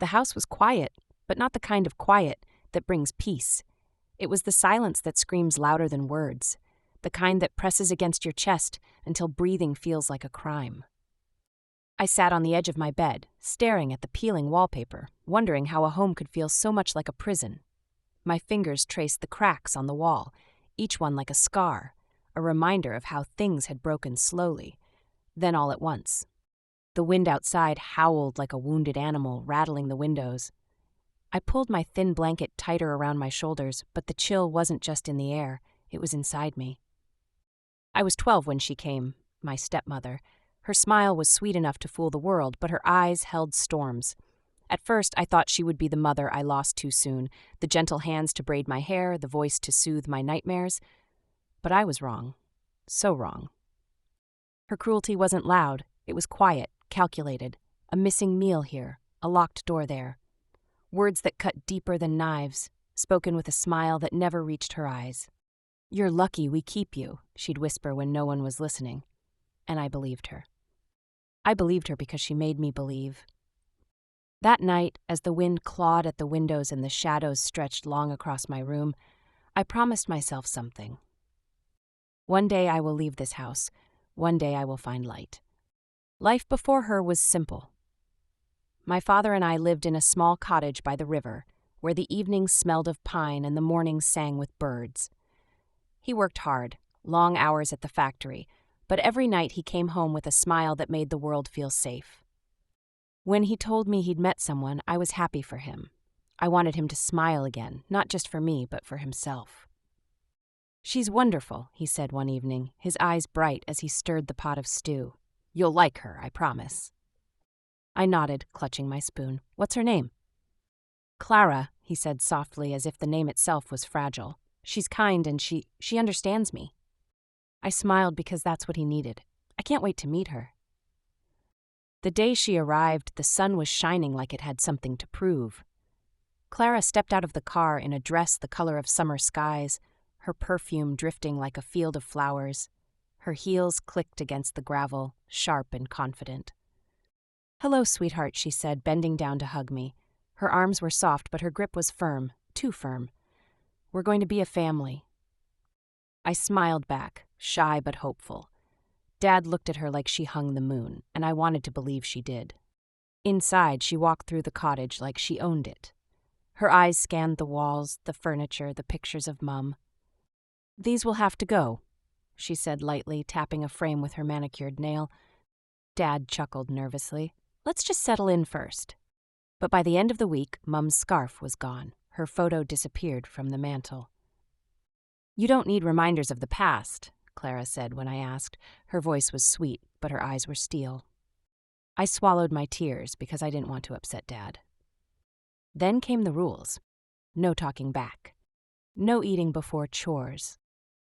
The house was quiet, but not the kind of quiet that brings peace. It was the silence that screams louder than words, the kind that presses against your chest until breathing feels like a crime. I sat on the edge of my bed, staring at the peeling wallpaper, wondering how a home could feel so much like a prison. My fingers traced the cracks on the wall, each one like a scar, a reminder of how things had broken slowly, then all at once. The wind outside howled like a wounded animal, rattling the windows. I pulled my thin blanket tighter around my shoulders, but the chill wasn't just in the air, it was inside me. I was 12 when she came, my stepmother. Her smile was sweet enough to fool the world, but her eyes held storms. At first, I thought she would be the mother I lost too soon, the gentle hands to braid my hair, the voice to soothe my nightmares. But I was wrong. So wrong. Her cruelty wasn't loud. It was quiet, calculated. A missing meal here, a locked door there. Words that cut deeper than knives, spoken with a smile that never reached her eyes. "You're lucky we keep you," she'd whisper when no one was listening. And I believed her. I believed her because she made me believe. That night, as the wind clawed at the windows and the shadows stretched long across my room, I promised myself something. One day I will leave this house. One day I will find light. Life before her was simple. My father and I lived in a small cottage by the river, where the evenings smelled of pine and the mornings sang with birds. He worked hard, long hours at the factory, but every night he came home with a smile that made the world feel safe. When he told me he'd met someone, I was happy for him. I wanted him to smile again, not just for me, but for himself. "She's wonderful," he said one evening, his eyes bright as he stirred the pot of stew. "You'll like her, I promise." I nodded, clutching my spoon. "What's her name?" "Clara," he said softly, as if the name itself was fragile. "She's kind and she understands me." I smiled because that's what he needed. I can't wait to meet her. The day she arrived, the sun was shining like it had something to prove. Clara stepped out of the car in a dress the color of summer skies, her perfume drifting like a field of flowers. Her heels clicked against the gravel, sharp and confident. "Hello, sweetheart," she said, bending down to hug me. Her arms were soft, but her grip was firm, too firm. "We're going to be a family." I smiled back, shy but hopeful. Dad looked at her like she hung the moon, and I wanted to believe she did. Inside, she walked through the cottage like she owned it. Her eyes scanned the walls, the furniture, the pictures of Mum. "These will have to go," she said lightly, tapping a frame with her manicured nail. Dad chuckled nervously. "Let's just settle in first." But by the end of the week, Mum's scarf was gone. Her photo disappeared from the mantel. "You don't need reminders of the past," Clara said when I asked. Her voice was sweet, but her eyes were steel. I swallowed my tears because I didn't want to upset Dad. Then came the rules. No talking back. No eating before chores.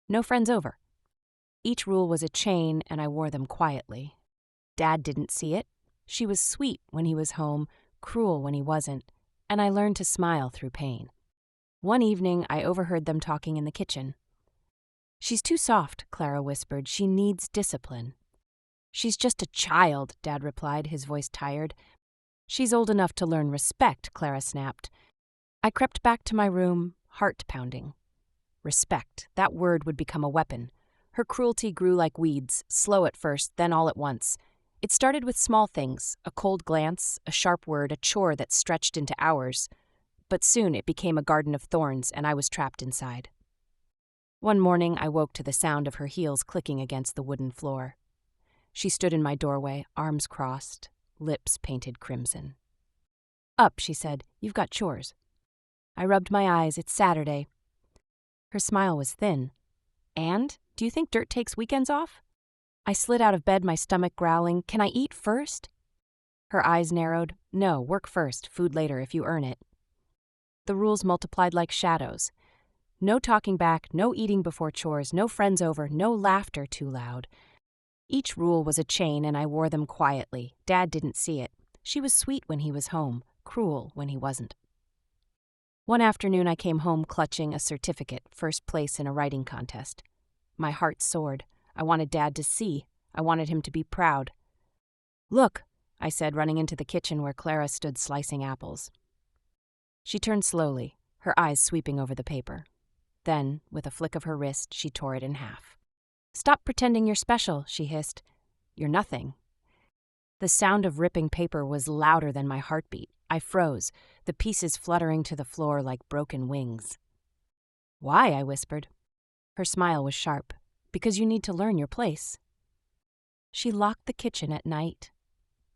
No friends over. Each rule was a chain, and I wore them quietly. Dad didn't see it. She was sweet when he was home, cruel when he wasn't, and I learned to smile through pain. One evening, I overheard them talking in the kitchen. "She's too soft," Clara whispered. "She needs discipline." "She's just a child," Dad replied, his voice tired. "She's old enough to learn respect," Clara snapped. I crept back to my room, heart pounding. Respect, that word would become a weapon. Her cruelty grew like weeds, slow at first, then all at once. It started with small things, a cold glance, a sharp word, a chore that stretched into hours. But soon it became a garden of thorns, and I was trapped inside. One morning, I woke to the sound of her heels clicking against the wooden floor. She stood in my doorway, arms crossed, lips painted crimson. "Up," she said. "You've got chores." I rubbed my eyes. "It's Saturday." Her smile was thin. "And? Do you think dirt takes weekends off?" I slid out of bed, my stomach growling. "Can I eat first?" Her eyes narrowed. "No, work first, food later if you earn it." The rules multiplied like shadows. No talking back, no eating before chores, no friends over, no laughter too loud. Each rule was a chain, and I wore them quietly. Dad didn't see it. She was sweet when he was home, cruel when he wasn't. One afternoon, I came home clutching a certificate, first place in a writing contest. My heart soared. I wanted Dad to see. I wanted him to be proud. "Look," I said, running into the kitchen where Clara stood slicing apples. She turned slowly, her eyes sweeping over the paper. Then, with a flick of her wrist, she tore it in half. "Stop pretending you're special," she hissed. "You're nothing." The sound of ripping paper was louder than my heartbeat. I froze, the pieces fluttering to the floor like broken wings. "Why?" I whispered. Her smile was sharp. "Because you need to learn your place." She locked the kitchen at night.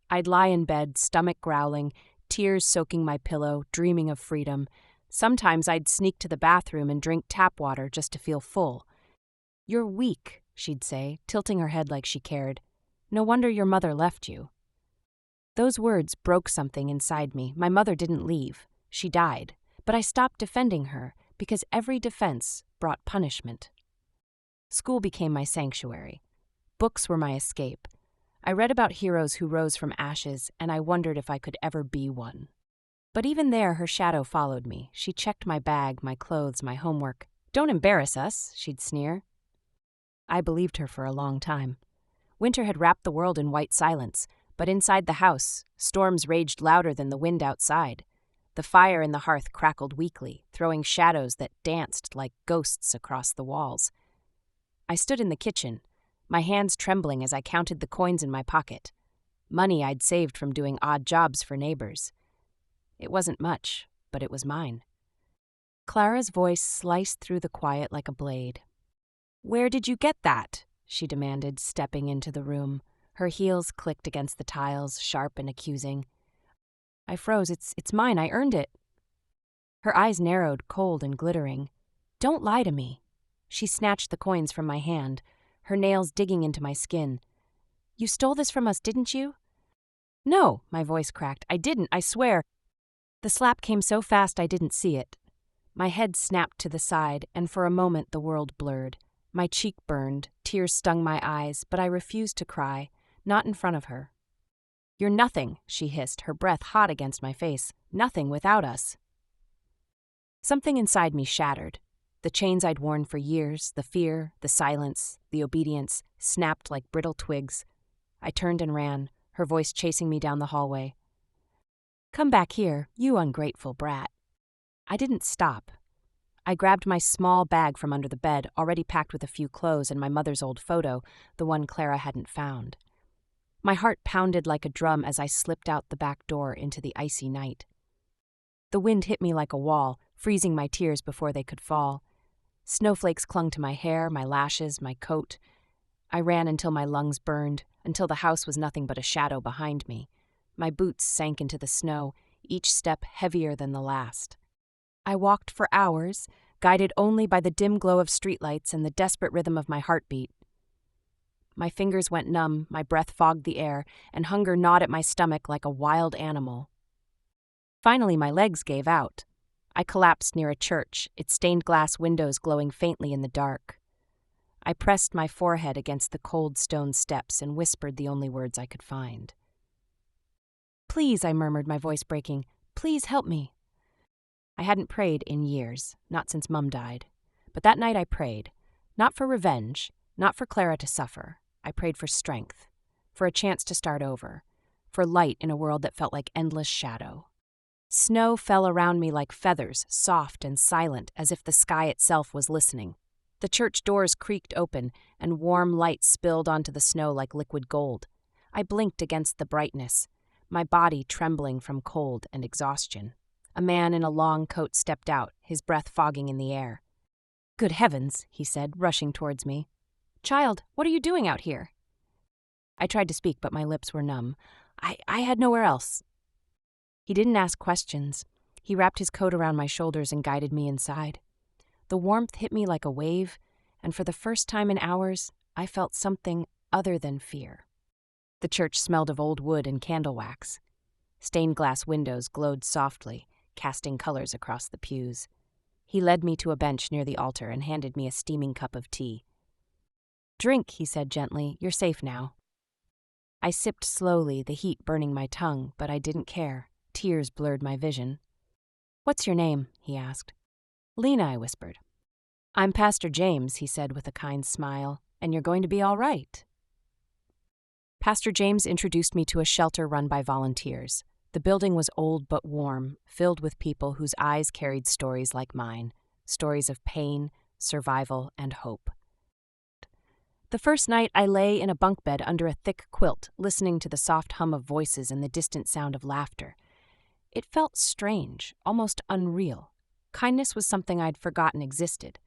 I'd lie in bed, stomach growling, tears soaking my pillow, dreaming of freedom. Sometimes I'd sneak to the bathroom and drink tap water just to feel full. "You're weak," she'd say, tilting her head like she cared. "No wonder your mother left you." Those words broke something inside me. My mother didn't leave. She died. But I stopped defending her because every defense brought punishment. School became my sanctuary. Books were my escape. I read about heroes who rose from ashes, and I wondered if I could ever be one. But even there, her shadow followed me. She checked my bag, my clothes, my homework. "Don't embarrass us," she'd sneer. I believed her for a long time. Winter had wrapped the world in white silence, but inside the house, storms raged louder than the wind outside. The fire in the hearth crackled weakly, throwing shadows that danced like ghosts across the walls. I stood in the kitchen, my hands trembling as I counted the coins in my pocket. Money I'd saved from doing odd jobs for neighbors. It wasn't much, but it was mine. Clara's voice sliced through the quiet like a blade. "Where did you get that?" she demanded, stepping into the room. Her heels clicked against the tiles, sharp and accusing. I froze. It's mine. I earned it." Her eyes narrowed, cold and glittering. "Don't lie to me." She snatched the coins from my hand, her nails digging into my skin. "You stole this from us, didn't you?" "No," my voice cracked. "I didn't, I swear." The slap came so fast I didn't see it. My head snapped to the side, and for a moment the world blurred. My cheek burned, tears stung my eyes, but I refused to cry, not in front of her. "You're nothing," she hissed, her breath hot against my face. "Nothing without us." Something inside me shattered. The chains I'd worn for years, the fear, the silence, the obedience, snapped like brittle twigs. I turned and ran, her voice chasing me down the hallway. "Come back here, you ungrateful brat." I didn't stop. I grabbed my small bag from under the bed, already packed with a few clothes and my mother's old photo, the one Clara hadn't found. My heart pounded like a drum as I slipped out the back door into the icy night. The wind hit me like a wall, freezing my tears before they could fall. Snowflakes clung to my hair, my lashes, my coat. I ran until my lungs burned, until the house was nothing but a shadow behind me. My boots sank into the snow, each step heavier than the last. I walked for hours, guided only by the dim glow of streetlights and the desperate rhythm of my heartbeat. My fingers went numb, my breath fogged the air, and hunger gnawed at my stomach like a wild animal. Finally, my legs gave out. I collapsed near a church, its stained glass windows glowing faintly in the dark. I pressed my forehead against the cold stone steps and whispered the only words I could find. "Please," I murmured, my voice breaking. "Please help me." I hadn't prayed in years, not since Mum died. But that night I prayed, not for revenge, not for Clara to suffer. I prayed for strength, for a chance to start over, for light in a world that felt like endless shadow. Snow fell around me like feathers, soft and silent, as if the sky itself was listening. The church doors creaked open, and warm light spilled onto the snow like liquid gold. I blinked against the brightness, my body trembling from cold and exhaustion. A man in a long coat stepped out, his breath fogging in the air. "Good heavens," he said, rushing towards me. "Child, what are you doing out here?" I tried to speak, but my lips were numb. I had nowhere else." He didn't ask questions. He wrapped his coat around my shoulders and guided me inside. The warmth hit me like a wave, and for the first time in hours, I felt something other than fear. The church smelled of old wood and candle wax. Stained glass windows glowed softly, casting colors across the pews. He led me to a bench near the altar and handed me a steaming cup of tea. "Drink," he said gently. "You're safe now." I sipped slowly, the heat burning my tongue, but I didn't care. Tears blurred my vision. "What's your name?" he asked. "Lena," I whispered. "I'm Pastor James," he said with a kind smile, "and you're going to be all right." Pastor James introduced me to a shelter run by volunteers. The building was old but warm, filled with people whose eyes carried stories like mine, stories of pain, survival, and hope. The first night, I lay in a bunk bed under a thick quilt, listening to the soft hum of voices and the distant sound of laughter. It felt strange, almost unreal. Kindness was something I'd forgotten existed.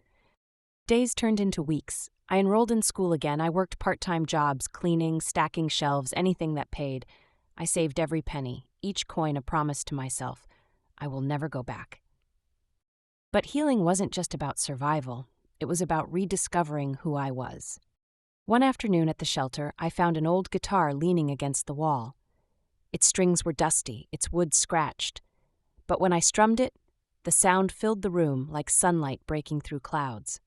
Days turned into weeks. I enrolled in school again. I worked part-time jobs, cleaning, stacking shelves, anything that paid. I saved every penny, each coin a promise to myself. I will never go back. But healing wasn't just about survival. It was about rediscovering who I was. One afternoon at the shelter, I found an old guitar leaning against the wall. Its strings were dusty, its wood scratched. But when I strummed it, the sound filled the room like sunlight breaking through clouds.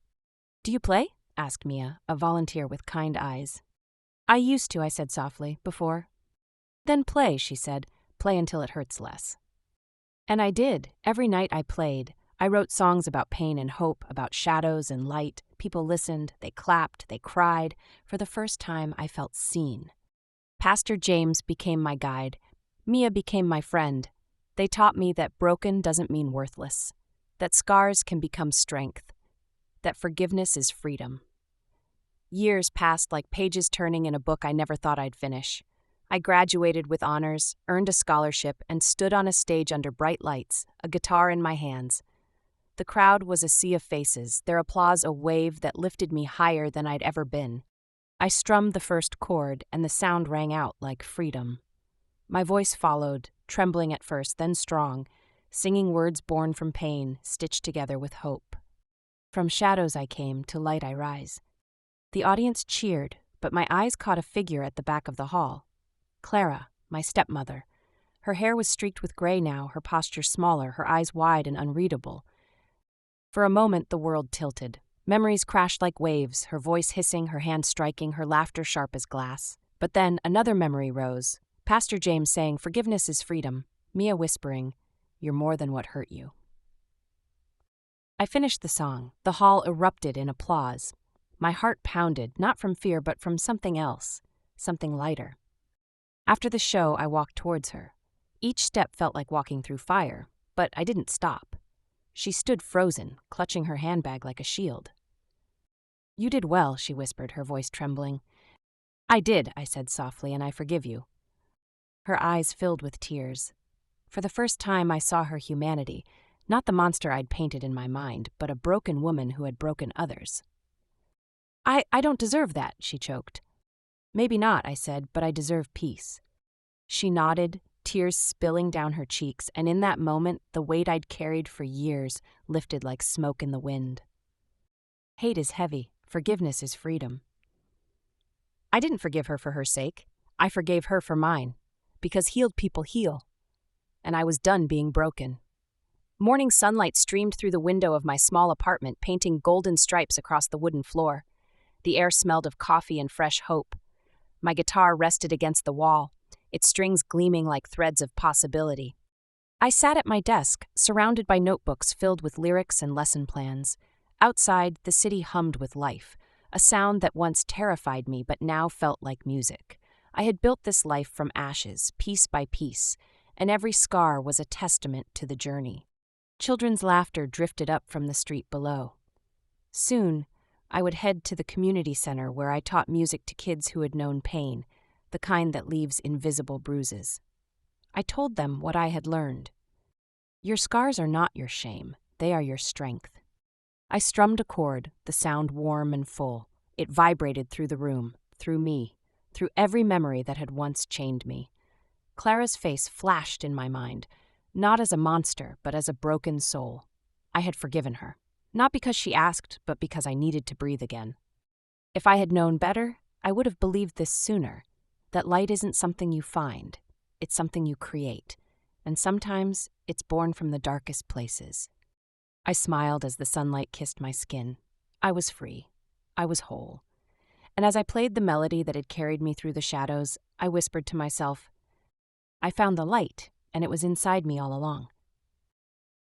"Do you play?" asked Mia, a volunteer with kind eyes. "I used to," I said softly, "before." "Then play," she said. "Play until it hurts less." And I did. Every night I played. I wrote songs about pain and hope, about shadows and light. People listened, they clapped, they cried. For the first time, I felt seen. Pastor James became my guide. Mia became my friend. They taught me that broken doesn't mean worthless, that scars can become strength, that forgiveness is freedom. Years passed like pages turning in a book I never thought I'd finish. I graduated with honors, earned a scholarship, and stood on a stage under bright lights, a guitar in my hands. The crowd was a sea of faces, their applause a wave that lifted me higher than I'd ever been. I strummed the first chord, and the sound rang out like freedom. My voice followed, trembling at first, then strong, singing words born from pain, stitched together with hope. From shadows I came, to light I rise. The audience cheered, but my eyes caught a figure at the back of the hall. Clara, my stepmother. Her hair was streaked with gray now, her posture smaller, her eyes wide and unreadable. For a moment, the world tilted. Memories crashed like waves, her voice hissing, her hand striking, her laughter sharp as glass. But then another memory rose. Pastor James saying, "Forgiveness is freedom." Mia whispering, "You're more than what hurt you." I finished the song. The hall erupted in applause. My heart pounded, not from fear, but from something else, something lighter. After the show, I walked towards her. Each step felt like walking through fire, but I didn't stop. She stood frozen, clutching her handbag like a shield. "You did well," she whispered, her voice trembling. "I did," I said softly, "and I forgive you." Her eyes filled with tears. For the first time, I saw her humanity, not the monster I'd painted in my mind, but a broken woman who had broken others. I don't deserve that," she choked. "Maybe not," I said, "but I deserve peace." She nodded, tears spilling down her cheeks, and in that moment, the weight I'd carried for years lifted like smoke in the wind. Hate is heavy. Forgiveness is freedom. I didn't forgive her for her sake. I forgave her for mine, because healed people heal. And I was done being broken. Morning sunlight streamed through the window of my small apartment, painting golden stripes across the wooden floor. The air smelled of coffee and fresh hope. My guitar rested against the wall, its strings gleaming like threads of possibility. I sat at my desk, surrounded by notebooks filled with lyrics and lesson plans. Outside, the city hummed with life, a sound that once terrified me but now felt like music. I had built this life from ashes, piece by piece, and every scar was a testament to the journey. Children's laughter drifted up from the street below. Soon, I would head to the community center where I taught music to kids who had known pain, the kind that leaves invisible bruises. I told them what I had learned. Your scars are not your shame, they are your strength. I strummed a chord, the sound warm and full. It vibrated through the room, through me, through every memory that had once chained me. Clara's face flashed in my mind, not as a monster, but as a broken soul. I had forgiven her, not because she asked, but because I needed to breathe again. If I had known better, I would have believed this sooner, that light isn't something you find, it's something you create, and sometimes it's born from the darkest places. I smiled as the sunlight kissed my skin. I was free. I was whole. And as I played the melody that had carried me through the shadows, I whispered to myself, I found the light, and it was inside me all along.